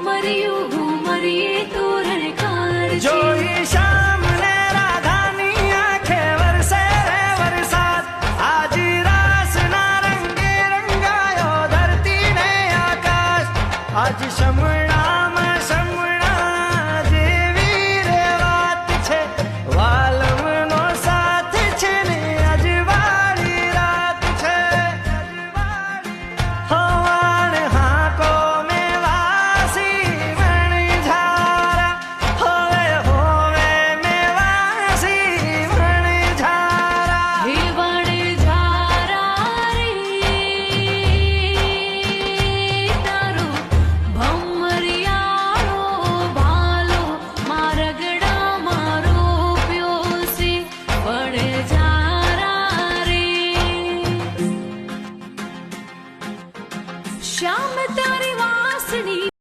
ઘુમરિયું ઘુમરીએ તોરણકાર છે. જોઈ શ્યામ ને રાધાની આંખે વરસે રે વરસાદ. આજ રાસના રંગે રંગાયો ધરતી ને આકાશ. આજ શમણામાં